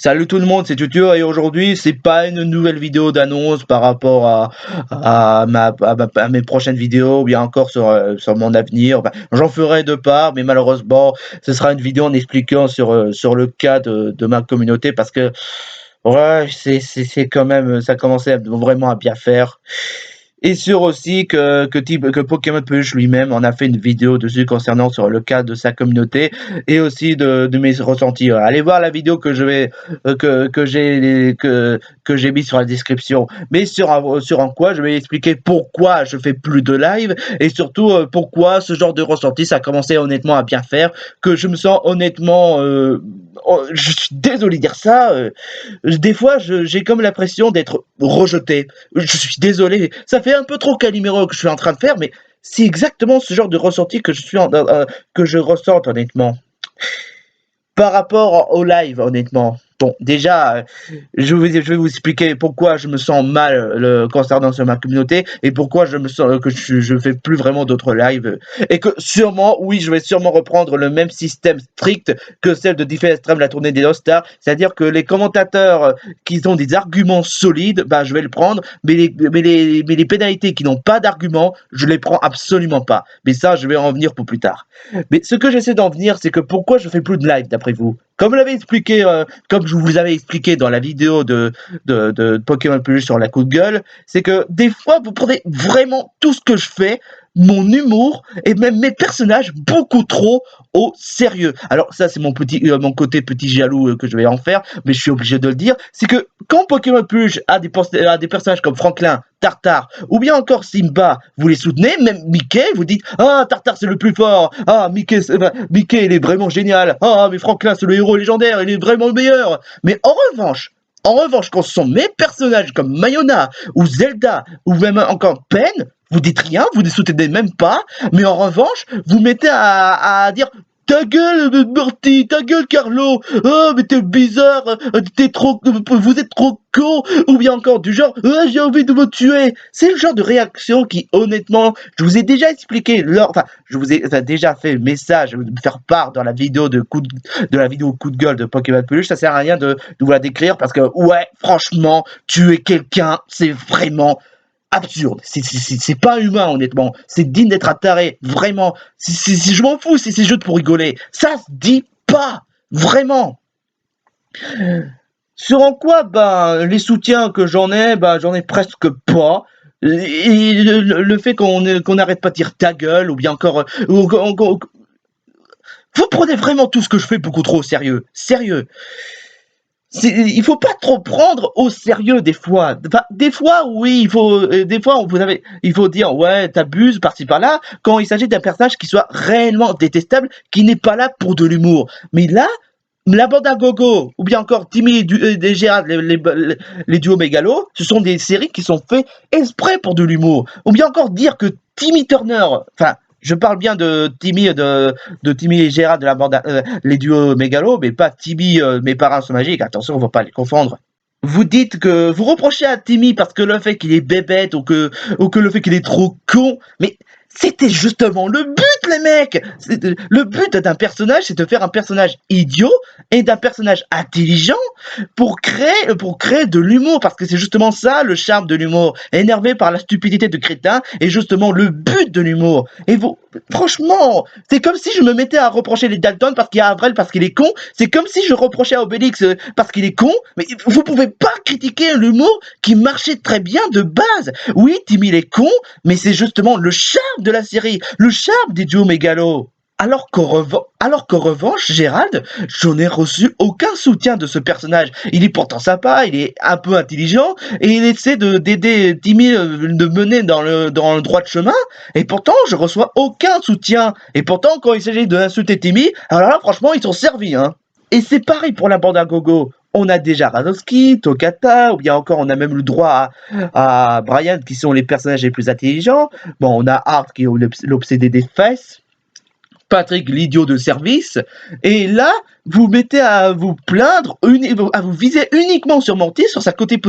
Salut tout le monde, c'est Tutur et aujourd'hui c'est pas une nouvelle vidéo d'annonce par rapport à mes prochaines vidéos ou bien encore sur mon avenir. Enfin, j'en ferai de part, mais malheureusement ce sera une vidéo en expliquant sur le cas de ma communauté parce que ouais c'est quand même ça commençait vraiment à bien faire. Et sur aussi que Pokémon Peluche lui-même en a fait une vidéo dessus concernant sur le cas de sa communauté et aussi de mes ressentis. Allez voir la vidéo que j'ai mis sur la description. Mais sur en quoi je vais expliquer pourquoi je fais plus de live et surtout pourquoi ce genre de ressenti ça a commencé honnêtement à bien faire, que je me sens honnêtement je suis désolé de dire ça, des fois j'ai comme l'impression d'être rejeté. Je suis désolé, ça fait un peu trop Calimero que je suis en train de faire, mais c'est exactement ce genre de ressenti que je ressens honnêtement. Par rapport au live, honnêtement. Bon, déjà, je vais vous expliquer pourquoi je me sens mal concernant sur ma communauté et pourquoi je me sens que je fais plus vraiment d'autres lives et que sûrement, oui, je vais sûrement reprendre le même système strict que celle de Defense Extreme, la tournée des Lost Stars, c'est-à-dire que les commentateurs qui ont des arguments solides, bah, je vais le prendre, mais les pénalités qui n'ont pas d'arguments, je les prends absolument pas. Mais ça, je vais en venir pour plus tard. Mais ce que j'essaie d'en venir, c'est que pourquoi je fais plus de live d'après vous? Comme je vous avais expliqué dans la vidéo de Pokémon Plus sur la coup de gueule, c'est que des fois vous prenez vraiment tout ce que je fais, mon humour et même mes personnages beaucoup trop au sérieux. Alors ça c'est mon côté petit jaloux que je vais en faire, mais je suis obligé de le dire, c'est que quand Pokémon Plus a des personnages comme Franklin, Tartare ou bien encore Simba, vous les soutenez, même Mickey, vous dites ah Tartare c'est le plus fort, ah Mickey il est vraiment génial, ah mais Franklin c'est le héros légendaire, il est vraiment le meilleur. Mais en revanche, quand ce sont mes personnages comme Mayona ou Zelda ou même encore Pen, vous dites rien, vous ne les soutenez même pas, mais en revanche, vous mettez à dire ta gueule, Morty, ta gueule, Carlo, oh, mais t'es bizarre, vous êtes trop con, ou bien encore du genre, oh, j'ai envie de me tuer. C'est le genre de réaction qui, honnêtement, je vous ai déjà expliqué, enfin, je vous ai déjà fait le message, de faire part dans la vidéo de la vidéo coup de gueule de Pokémon Peluche, ça sert à rien de vous la décrire parce que, ouais, franchement, tuer quelqu'un, c'est vraiment absurde. C'est pas humain, honnêtement. C'est digne d'être un taré. Vraiment. Je m'en fous si c'est juste pour rigoler. Ça se dit pas. Vraiment. Sur en quoi, ben, les soutiens que j'en ai, ben, j'en ai presque pas. Et le fait qu'on n'arrête pas de dire ta gueule, ou bien encore. Vous prenez vraiment tout ce que je fais beaucoup trop au sérieux. Sérieux. Il faut pas trop prendre au sérieux des fois. Enfin, des fois, oui, des fois, il faut dire, ouais, t'abuses par-ci par-là, quand il s'agit d'un personnage qui soit réellement détestable, qui n'est pas là pour de l'humour. Mais là, la bande à gogo, ou bien encore Timmy et Gérard, les duos mégalos, ce sont des séries qui sont faites exprès pour de l'humour. Ou bien encore dire que Timmy Turner, enfin, je parle bien de Timmy et Gérard de la bande, les duos mégalos, mais pas Timmy, mes parents sont magiques. Attention, on ne va pas les confondre. Vous dites que vous reprochez à Timmy parce que le fait qu'il est bébête ou que le fait qu'il est trop con, mais c'était justement le but, les mecs. Le but d'un personnage, c'est de faire un personnage idiot et d'un personnage intelligent pour créer de l'humour, parce que c'est justement ça le charme de l'humour. Énervé par la stupidité de crétin est justement le but de l'humour. Et vous, franchement, c'est comme si je me mettais à reprocher les Dalton parce qu'il y a Avril parce qu'il est con. C'est comme si je reprochais à Obélix parce qu'il est con. Mais vous pouvez pas critiquer l'humour qui marchait très bien de base. Oui, Timmy il est con, mais c'est justement le charme de la série, le charme des duos mégalos. Alors qu'en revanche, Gérald, j'en ai reçu aucun soutien de ce personnage. Il est pourtant sympa, il est un peu intelligent, et il essaie d'aider Timmy de mener dans le droit de chemin, et pourtant, je reçois aucun soutien. Et pourtant, quand il s'agit d'insulter Timmy, alors là, franchement, ils sont servis, hein. Et c'est pareil pour la bande à gogo. On a déjà Radowski, Tokata, ou bien encore on a même le droit à Brian, qui sont les personnages les plus intelligents. Bon, on a Art qui est l'obsédé des fesses. Patrick l'idiot de service, et là, vous mettez à vous plaindre, à vous viser uniquement sur Morty, sur sa côté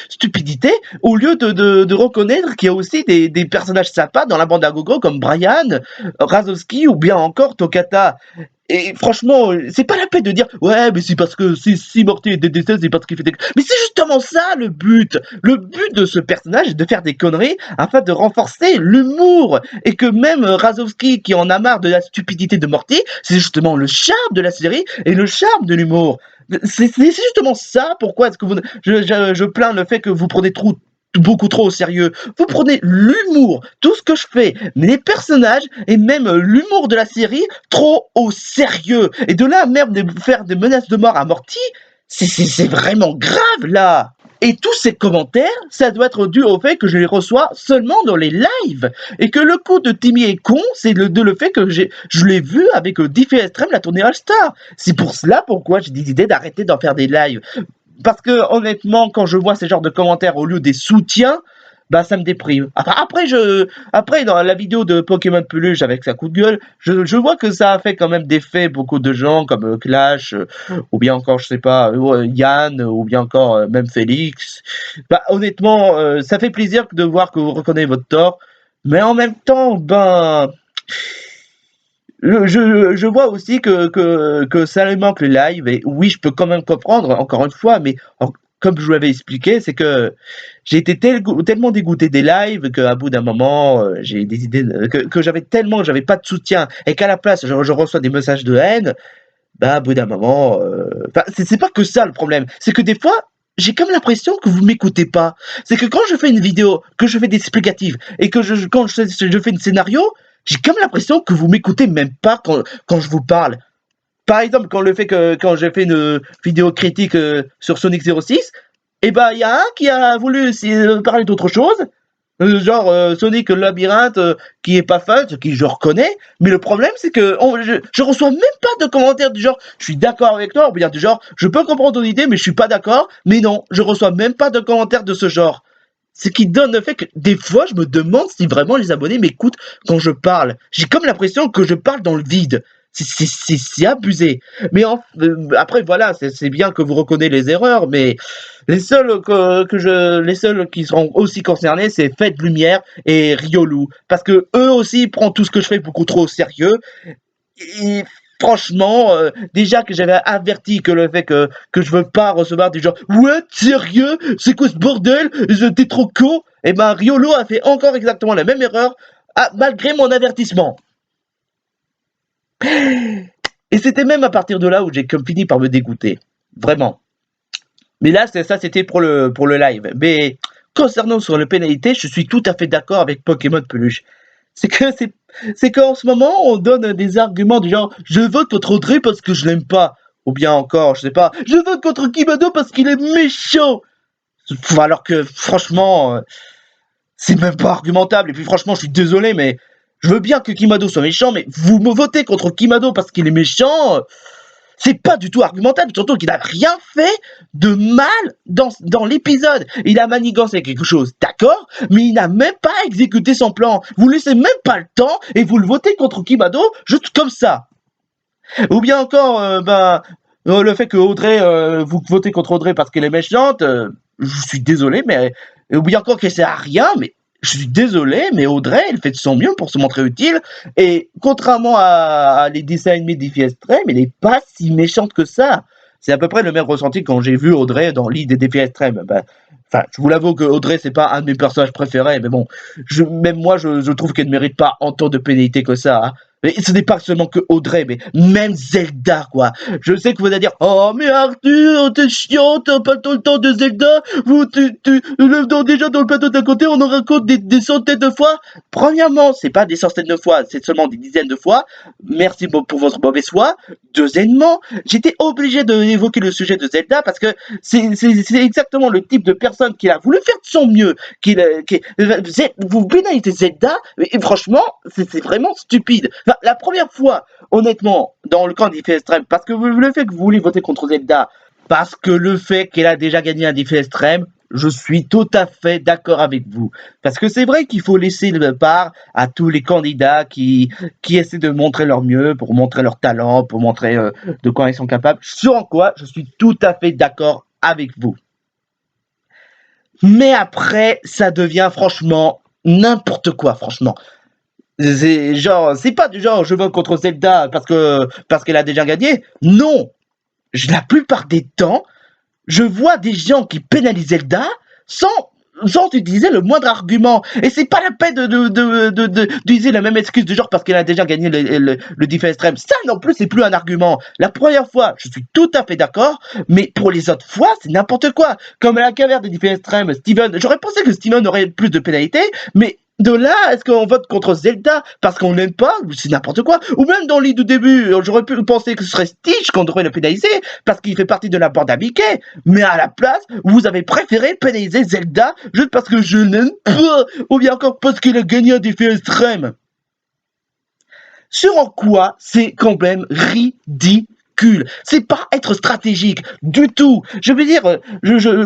stupidité, au lieu de reconnaître qu'il y a aussi des personnages sympas dans la bande à gogo comme Brian, Razowski ou bien encore Tokata. Et franchement, c'est pas la peine de dire ouais, mais c'est parce que si Morty est décédé, c'est parce qu'il fait des. Mais c'est justement ça le but. Le but de ce personnage est de faire des conneries afin de renforcer l'humour et que même Razowski qui en a marre de la stupidité de Morty, c'est justement le charme de la série et le charme de l'humour. C'est justement ça. Pourquoi est-ce que je plains le fait que vous prenez trop beaucoup trop au sérieux. Vous prenez l'humour, tout ce que je fais, mais les personnages et même l'humour de la série trop au sérieux. Et de là même de faire des menaces de mort à Morty, c'est vraiment grave là. Et tous ces commentaires, ça doit être dû au fait que je les reçois seulement dans les lives. Et que le coup de Timmy est con, c'est le fait que je l'ai vu avec Diffie Extreme, la tournée All-Star. C'est pour cela pourquoi j'ai décidé d'arrêter d'en faire des lives. Parce que honnêtement, quand je vois ces genres de commentaires au lieu des soutiens, bah ça me déprime. Après dans la vidéo de Pokémon Peluche avec sa coup de gueule, je vois que ça a fait quand même d'effet beaucoup de gens comme Clash, ou bien encore je sais pas Yann, ou bien encore même Félix. Bah honnêtement, ça fait plaisir de voir que vous reconnaissez votre tort, mais en même temps, ben je vois aussi que ça lui manque le live, et oui, je peux quand même comprendre, encore une fois, mais comme je vous l'avais expliqué, c'est que j'ai été tellement dégoûté des lives qu'à bout d'un moment, j'ai décidé que j'avais pas de soutien et qu'à la place, je reçois des messages de haine, bah, à bout d'un moment, enfin, c'est pas que ça le problème, c'est que des fois, j'ai comme l'impression que vous m'écoutez pas. C'est que quand je fais une vidéo, que je fais des explicatifs et que quand je fais un scénario, j'ai comme l'impression que vous m'écoutez même pas quand je vous parle. Par exemple, quand j'ai fait une vidéo critique sur Sonic 06, et ben il y a un qui a voulu parler d'autre chose, genre Sonic le labyrinthe qui est pas fun, ce qui je reconnais, mais le problème c'est que je reçois même pas de commentaires du genre je suis d'accord avec toi, ou bien du genre je peux comprendre ton idée mais je suis pas d'accord, mais non, je reçois même pas de commentaires de ce genre. Ce qui donne le fait que des fois je me demande si vraiment les abonnés m'écoutent quand je parle. J'ai comme l'impression que je parle dans le vide. C'est abusé. Mais après, voilà, c'est bien que vous reconnaissez les erreurs, mais les seuls qui seront aussi concernés, c'est Fête Lumière et Riolu. Parce que eux aussi prennent tout ce que je fais beaucoup trop au sérieux. Et franchement, déjà que j'avais averti que le fait que je veux pas recevoir des gens, ouais, sérieux, c'est quoi ce bordel? T'es trop con. Et ben, Riolo a fait encore exactement la même erreur, malgré mon avertissement. Et c'était même à partir de là où j'ai comme fini par me dégoûter. Vraiment. Mais là, ça, c'était pour le live. Mais concernant sur les pénalités, je suis tout à fait d'accord avec Pokémon Peluche. C'est que c'est qu'en ce moment, on donne des arguments du genre je vote contre Audrey parce que je l'aime pas. Ou bien encore, je sais pas, je vote contre Kimado parce qu'il est méchant. Alors que franchement, c'est même pas argumentable. Et puis franchement, je suis désolé, mais je veux bien que Kimado soit méchant, mais vous me votez contre Kimado parce qu'il est méchant. C'est pas du tout argumentable, surtout qu'il n'a rien fait de mal dans l'épisode. Il a manigancé quelque chose, d'accord, mais il n'a même pas exécuté son plan. Vous laissez même pas le temps et vous le votez contre Kimado juste comme ça. Ou bien encore, le fait que Audrey, vous votez contre Audrey parce qu'elle est méchante, je suis désolé, mais ou bien encore qu'elle sert à rien, mais je suis désolé, mais Audrey, elle fait de son mieux pour se montrer utile. Et contrairement à les dessins animés d'Iffy Extrême, elle est pas si méchante que ça. C'est à peu près le même ressenti quand j'ai vu Audrey dans l'île des défis extrêmes. Ben, enfin, je vous l'avoue que Audrey, c'est pas un de mes personnages préférés, mais bon, même moi, je trouve qu'elle ne mérite pas autant de pénalité que ça. Hein. Mais ce n'est pas seulement que Audrey, mais même Zelda, quoi. Je sais que vous allez dire, oh, mais Arthur, t'es chiant, t'as pas tout le temps de Zelda. Déjà dans le plateau d'à côté, on en raconte des centaines de fois. Premièrement, c'est pas des centaines de fois, c'est seulement des dizaines de fois. Merci pour votre mauvaise foi. Deuxièmement, j'étais obligé d'évoquer le sujet de Zelda parce que c'est exactement le type de personne qui a voulu faire de son mieux. Vous pénalisez Zelda, et franchement, c'est vraiment stupide. Enfin, la première fois, honnêtement, dans le camp d'Iffy Extrême, parce que le fait que vous voulez voter contre Zelda, parce que le fait qu'elle a déjà gagné un défi extrême, je suis tout à fait d'accord avec vous. Parce que c'est vrai qu'il faut laisser le part à tous les candidats qui essaient de montrer leur mieux, pour montrer leur talent, pour montrer de quoi ils sont capables. Sur quoi je suis tout à fait d'accord avec vous. Mais après, ça devient franchement n'importe quoi, franchement. C'est genre, c'est pas du genre je vote contre Zelda parce qu'elle a déjà gagné. Non, la plupart des temps, je vois des gens qui pénalisent Zelda sans sans utiliser le moindre argument. Et c'est pas la peine d'utiliser la même excuse du genre parce qu'elle a déjà gagné le Diff Extreme. Ça non plus, c'est plus un argument. La première fois, je suis tout à fait d'accord, mais pour les autres fois, c'est n'importe quoi. Comme à la caverne de Diff Extreme, Steven, j'aurais pensé que Steven aurait plus de pénalités, mais de là, est-ce qu'on vote contre Zelda parce qu'on l'aime pas? C'est n'importe quoi. Ou même dans l'idée du début, j'aurais pu penser que ce serait Stitch qu'on devrait le pénaliser parce qu'il fait partie de la bande à Mickey. Mais à la place, vous avez préféré pénaliser Zelda juste parce que je l'aime pas, ou bien encore parce qu'il a gagné un défi extrême. Sur en quoi c'est quand même ridicule. C'est pas être stratégique du tout. Je veux dire,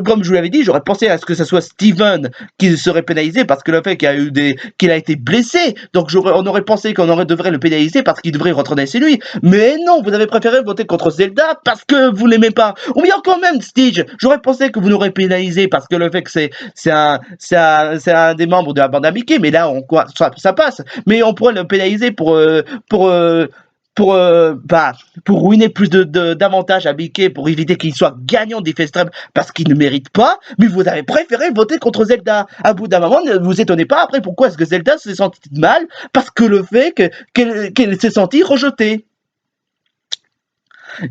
comme je vous l'avais dit, j'aurais pensé à ce que ce soit Steven qui serait pénalisé parce que le fait qu'il a été blessé. Donc on aurait pensé devrait le pénaliser parce qu'il devrait retourner chez lui. Mais non, vous avez préféré voter contre Zelda parce que vous l'aimez pas. Ou bien quand même Stitch, j'aurais pensé que vous l'aurez pénalisé parce que le fait que c'est un des membres de la bande à Mickey. Mais là, ça passe. Mais on pourrait le pénaliser pour pour, pour ruiner plus d'avantages à Mickey, pour éviter qu'il soit gagnant des Festrem parce qu'il ne mérite pas, mais vous avez préféré voter contre Zelda. À bout d'un moment, ne vous étonnez pas après pourquoi est-ce que Zelda s'est sentie mal, parce que le fait qu'elle s'est sentie rejetée.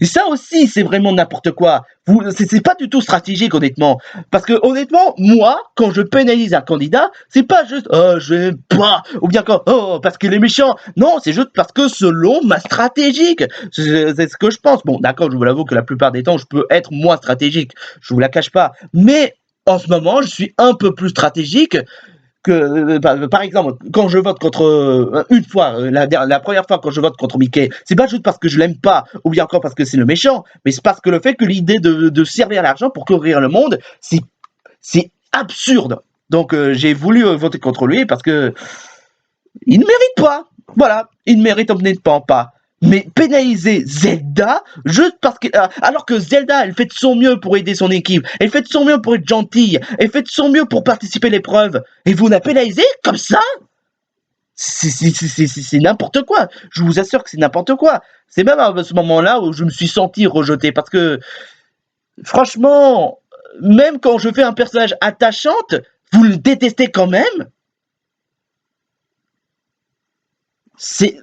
Et ça aussi, c'est vraiment n'importe quoi. C'est pas du tout stratégique, honnêtement. Parce que, honnêtement, moi, quand je pénalise un candidat, c'est pas juste, oh, je l'aime pas, ou bien quand, oh, parce qu'il est méchant. Non, c'est juste parce que selon ma stratégique. C'est ce que je pense. Bon, d'accord, je vous l'avoue que la plupart des temps, je peux être moins stratégique. Je vous la cache pas. Mais, en ce moment, je suis un peu plus stratégique que, par exemple, quand je vote contre une fois, la première fois quand je vote contre Mickey, c'est pas juste parce que je l'aime pas, ou bien encore parce que c'est le méchant, mais c'est parce que le fait que l'idée de servir l'argent pour couvrir le monde, c'est absurde. Donc j'ai voulu voter contre lui parce que il ne mérite pas. Voilà, il ne mérite honnêtement pas. Mais pénaliser Zelda juste parce que alors que Zelda elle fait de son mieux pour aider son équipe, elle fait de son mieux pour être gentille, elle fait de son mieux pour participer à l'épreuve, et vous la pénalisez comme ça? C'est n'importe quoi. Je vous assure que c'est n'importe quoi. C'est même à ce moment-là où je me suis senti rejeté parce que franchement, même quand je fais un personnage attachante, vous le détestez quand même. C'est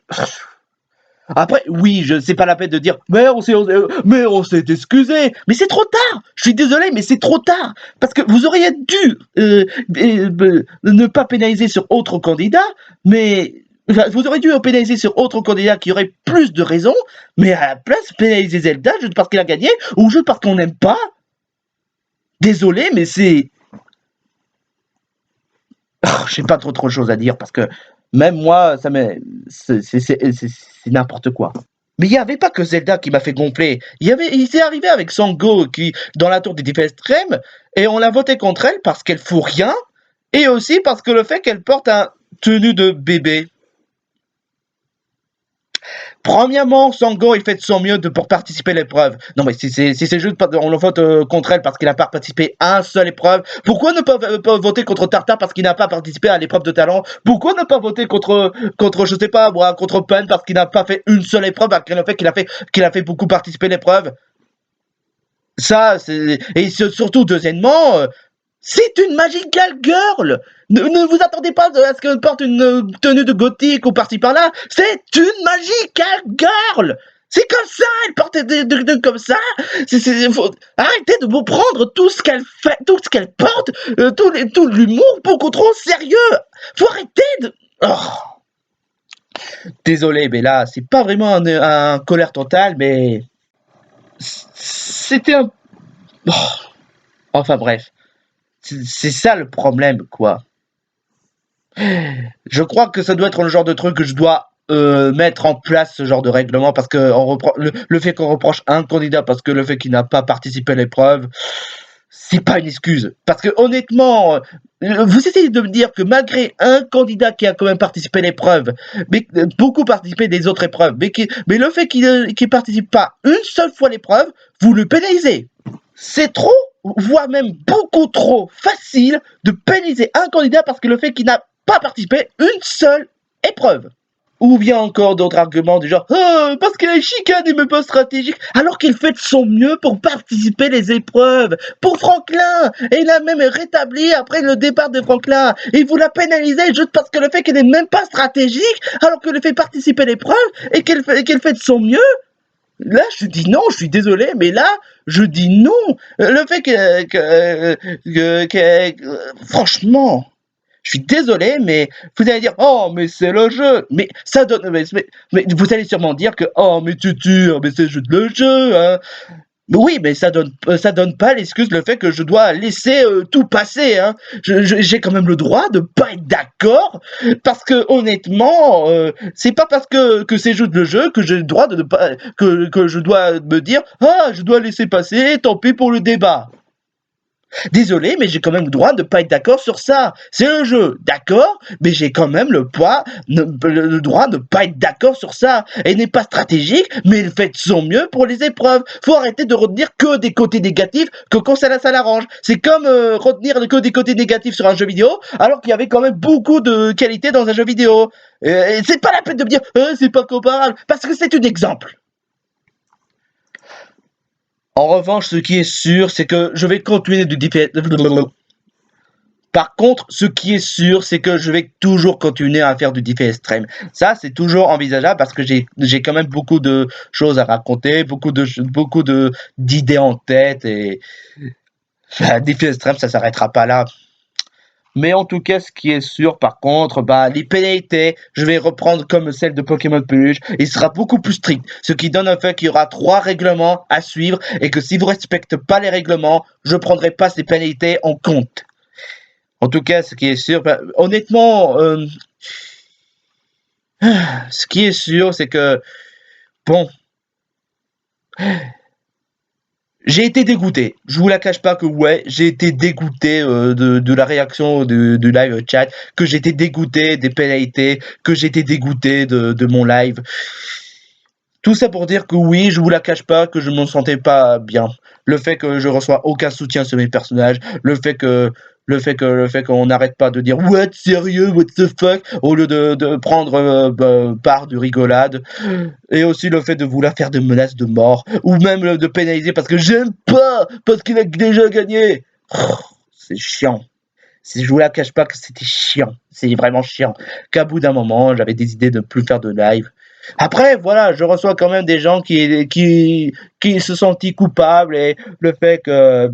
Après, oui, c'est pas la peine de dire mais on s'est excusé. Mais c'est trop tard. Je suis désolé, mais c'est trop tard parce que vous auriez dû ne pas pénaliser sur autre candidat, mais enfin, vous auriez dû pénaliser sur autre candidat qui aurait plus de raisons, mais à la place pénaliser Zelda juste parce qu'il a gagné ou juste parce qu'on n'aime pas. Désolé, mais c'est j'ai pas trop de choses à dire parce que même moi, c'est n'importe quoi. Mais il n'y avait pas que Zelda qui m'a fait gonfler. Il s'est arrivé avec Sango qui, dans la tour des défis extrêmes, et on l'a voté contre elle parce qu'elle fout rien, et aussi parce que le fait qu'elle porte un tenue de bébé. Premièrement, Sango, il fait de son mieux pour participer à l'épreuve. Non, mais si c'est juste, on le vote contre elle parce qu'il n'a pas participé à une seule épreuve. Pourquoi ne pas voter contre Tartar parce qu'il n'a pas participé à l'épreuve de talent? Pourquoi ne pas voter contre je sais pas, moi, contre Pen parce qu'il n'a pas fait une seule épreuve, malgré le fait qu'il a fait beaucoup participer à l'épreuve? Ça, et surtout, deuxièmement, c'est une Magical Girl! Ne vous attendez pas à ce qu'elle porte une tenue de gothique ou partie par là. C'est une Magical Girl! C'est comme ça, elle porte comme ça. Arrêtez de vous prendre tout ce qu'elle fait, tout ce qu'elle porte, tout l'humour beaucoup trop sérieux. Faut arrêter de. Oh. Désolé, mais là, c'est pas vraiment un colère totale, mais c'était un. Oh. Enfin bref. C'est ça le problème, quoi. Je crois que ça doit être le genre de truc que je dois mettre en place, ce genre de règlement, parce que le fait qu'on reproche un candidat parce que le fait qu'il n'a pas participé à l'épreuve, c'est pas une excuse. Parce que honnêtement, vous essayez de me dire que malgré un candidat qui a quand même participé à l'épreuve, mais beaucoup participé des autres épreuves, mais le fait qu'il participe pas une seule fois à l'épreuve, vous le pénalisez. C'est trop, voire même beaucoup trop facile de pénaliser un candidat parce que le fait qu'il n'a pas participé une seule épreuve. Ou bien encore d'autres arguments du genre parce que la chicane est même pas stratégique, alors qu'il fait de son mieux pour participer les épreuves. Pour Franklin, et il a même rétabli après le départ de Franklin. Et vous la pénalisez juste parce que le fait qu'elle n'est même pas stratégique, alors qu'elle fait participer l'épreuve et qu'elle fait de son mieux. Là, je dis non, je suis désolé, mais là, je dis non. Le fait franchement, je suis désolé, mais vous allez dire, oh, mais c'est le jeu. Mais ça donne, mais vous allez sûrement dire que, oh, mais tu tues, mais c'est juste le jeu, hein. Oui, mais ça donne pas l'excuse le fait que je dois laisser tout passer, hein. J'ai quand même le droit de pas être d'accord parce que honnêtement, c'est pas parce que c'est juste le jeu que j'ai le droit de ne pas que je dois me dire ah je dois laisser passer, tant pis pour le débat. Désolé, mais j'ai quand même le droit de ne pas être d'accord sur ça. C'est un jeu, d'accord, mais j'ai quand même le droit de ne pas être d'accord sur ça. Elle n'est pas stratégique, mais elle fait de son mieux pour les épreuves. Faut arrêter de retenir que des côtés négatifs que quand ça l'arrange. C'est comme retenir que des côtés négatifs sur un jeu vidéo, alors qu'il y avait quand même beaucoup de qualité dans un jeu vidéo. C'est pas la peine de me dire c'est pas comparable, parce que c'est un exemple. En revanche, ce qui est sûr, c'est que je vais continuer de DPS. Par contre, ce qui est sûr, c'est que je vais toujours continuer à faire du DPS extrême. Ça, c'est toujours envisageable parce que j'ai quand même beaucoup de choses à raconter, beaucoup de d'idées en tête et DPS extrême, ça s'arrêtera pas là. Mais en tout cas, ce qui est sûr, par contre, bah, les pénalités, je vais reprendre comme celle de Pokémon Peluche. Il sera beaucoup plus strict. Ce qui donne un fait qu'il y aura 3 règlements à suivre et que si vous respectez pas les règlements, je prendrai pas ces pénalités en compte. En tout cas, ce qui est sûr, bah, honnêtement, ce qui est sûr, c'est que, bon, j'ai été dégoûté. Je vous la cache pas que ouais, j'ai été dégoûté de la réaction du live chat, que j'étais dégoûté des pénalités, que j'étais dégoûté de mon live. Tout ça pour dire que oui, je vous la cache pas, que je me sentais pas bien. Le fait que je reçois aucun soutien sur mes personnages, le fait qu'on n'arrête pas de dire what sérieux, what the fuck, au lieu de prendre part de rigolade, et aussi le fait de vouloir faire des menaces de mort, ou même de pénaliser parce que j'aime pas, parce qu'il a déjà gagné. C'est chiant. Je vous la cache pas que c'était chiant. C'est vraiment chiant. Qu'à bout d'un moment, j'avais des idées de plus faire de live. Après, voilà, je reçois quand même des gens qui se sentent coupables et le fait que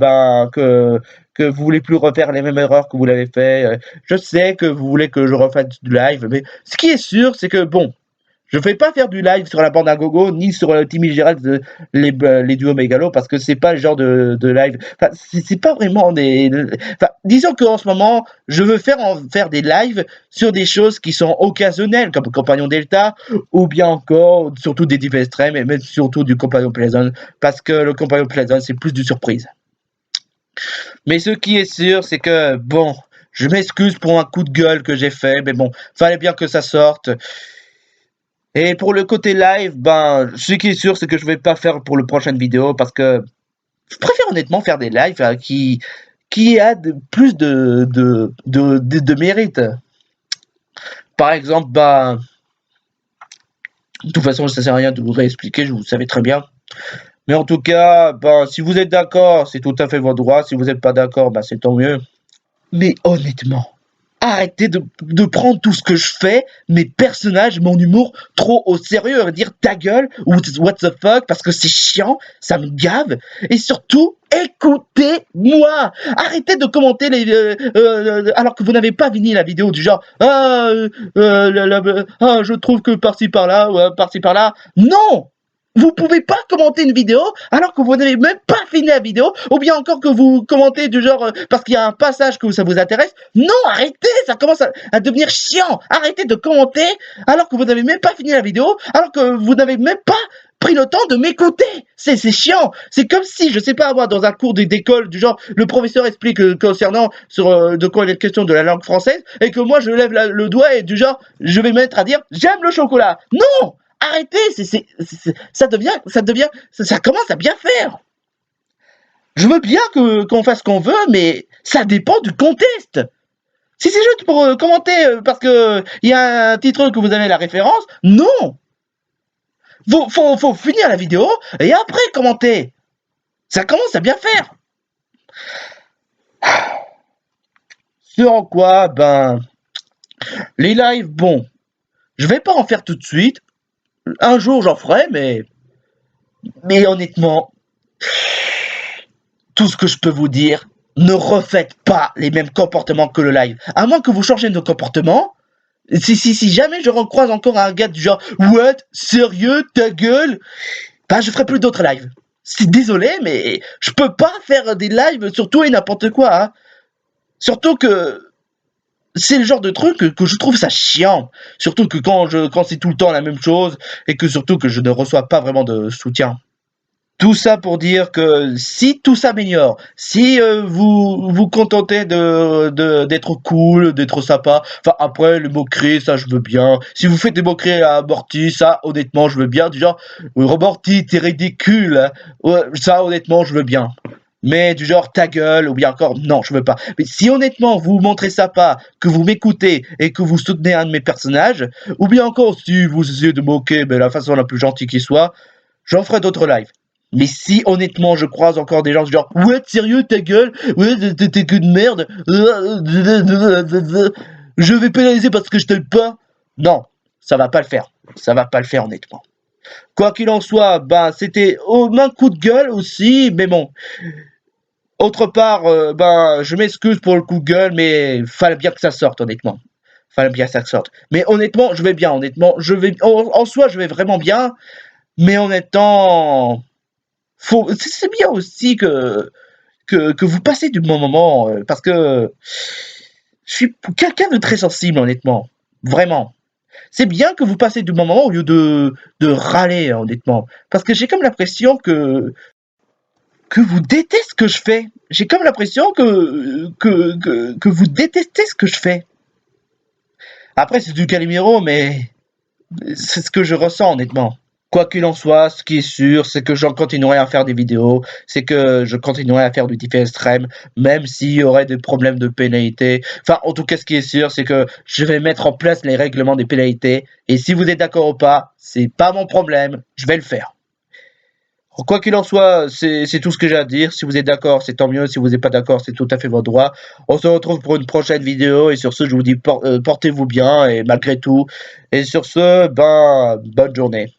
vous voulez plus refaire les mêmes erreurs que vous l'avez fait. Je sais que vous voulez que je refasse du live, mais ce qui est sûr, c'est que bon, je ne vais pas faire du live sur la bande à gogo ni sur Timmy Gérald les duos mégalos parce que c'est pas le genre de live. Enfin, c'est pas vraiment des. Enfin, disons qu'en ce moment, je veux faire des lives sur des choses qui sont occasionnelles comme Compagnon Delta ou bien encore surtout des Div Extreme et même surtout du Compagnon Pleasant parce que le Compagnon Pleasant c'est plus du surprise. Mais ce qui est sûr, c'est que bon, je m'excuse pour un coup de gueule que j'ai fait, mais bon, fallait bien que ça sorte. Et pour le côté live, ben, ce qui est sûr, c'est que je vais pas faire pour le prochaine vidéo parce que je préfère honnêtement faire des lives qui a plus de mérite. Par exemple, ben, de toute façon, ça sert à rien de vous réexpliquer, je vous savez très bien. Mais en tout cas, ben, si vous êtes d'accord, c'est tout à fait votre droit. Si vous n'êtes pas d'accord, ben, c'est tant mieux. Mais honnêtement, arrêtez de prendre tout ce que je fais, mes personnages, mon humour, trop au sérieux, et dire ta gueule ou what the fuck, parce que c'est chiant, ça me gave, et surtout, écoutez-moi. Arrêtez de commenter alors que vous n'avez pas fini la vidéo du genre je trouve que par-ci par-là, ou par-ci par-là. Non! Vous pouvez pas commenter une vidéo alors que vous n'avez même pas fini la vidéo, ou bien encore que vous commentez du genre parce qu'il y a un passage que ça vous intéresse. Non, arrêtez, ça commence à devenir chiant. Arrêtez de commenter alors que vous n'avez même pas fini la vidéo, alors que vous n'avez même pas pris le temps de m'écouter. C'est chiant. C'est comme si, je sais pas moi, dans un cours d'école du genre, le professeur explique concernant sur de quoi il est question de la langue française, et que moi je lève le doigt et du genre, je vais me mettre à dire j'aime le chocolat. Non! Arrêtez, ça commence à bien faire. Je veux bien qu'on fasse ce qu'on veut, mais ça dépend du contexte. Si c'est juste pour commenter parce que il y a un titre que vous avez la référence, non. Faut finir la vidéo et après commenter. Ça commence à bien faire. Sur en quoi, ben, les lives, bon, je vais pas en faire tout de suite. Un jour j'en ferai, mais honnêtement, tout ce que je peux vous dire, ne refaites pas les mêmes comportements que le live. À moins que vous changez de comportement. Si jamais je recroise encore un gars du genre what, sérieux, ta gueule, bah je ferai plus d'autres lives. C'est désolé, mais je peux pas faire des lives sur tout et n'importe quoi. Hein. Surtout que c'est le genre de truc que je trouve ça chiant. Surtout que quand c'est tout le temps la même chose et que surtout que je ne reçois pas vraiment de soutien. Tout ça pour dire que si tout s'améliore, si vous vous contentez d'être cool, d'être sympa, enfin après les moqueries, ça je veux bien. Si vous faites des moqueries à Morty, ça honnêtement je veux bien. Du genre, oui, Morty, t'es ridicule. Hein. Ouais, ça honnêtement je veux bien. Mais du genre ta gueule ou bien encore non je veux pas. Mais si honnêtement vous vous montrez sympa, que vous m'écoutez et que vous soutenez un de mes personnages, ou bien encore si vous essayez de moquer mais la façon la plus gentille qui soit, j'en ferai d'autres lives. Mais si honnêtement je croise encore des gens du genre ouais sérieux ta gueule ouais t'es que de merde je vais pénaliser parce que je t'aime pas non ça va pas le faire honnêtement quoi qu'il en soit ben c'était au main coup de gueule aussi mais bon autre part ben je m'excuse pour le coup de gueule mais fallait bien que ça sorte honnêtement fallait bien que ça sorte mais honnêtement je vais bien honnêtement je vais en soi je vais vraiment bien mais en étant c'est bien aussi que vous passez du bon moment, parce que je suis quelqu'un de très sensible, honnêtement. Vraiment. C'est bien que vous passez du bon moment au lieu de râler, honnêtement. Parce que j'ai comme l'impression que vous détestez ce que je fais. J'ai comme l'impression que vous détestez ce que je fais. Après, c'est du Calimero, mais c'est ce que je ressens, honnêtement. Quoi qu'il en soit, ce qui est sûr, c'est que j'en continuerai à faire des vidéos, c'est que je continuerai à faire du Tiffen Extrême, même s'il y aurait des problèmes de pénalité. Enfin, en tout cas, ce qui est sûr, c'est que je vais mettre en place les règlements des pénalités, et si vous êtes d'accord ou pas, c'est pas mon problème, je vais le faire. Quoi qu'il en soit, c'est tout ce que j'ai à dire. Si vous êtes d'accord, c'est tant mieux. Si vous n'êtes pas d'accord, c'est tout à fait votre droit. On se retrouve pour une prochaine vidéo. Et sur ce, je vous dis portez-vous bien et malgré tout. Et sur ce, ben, bonne journée.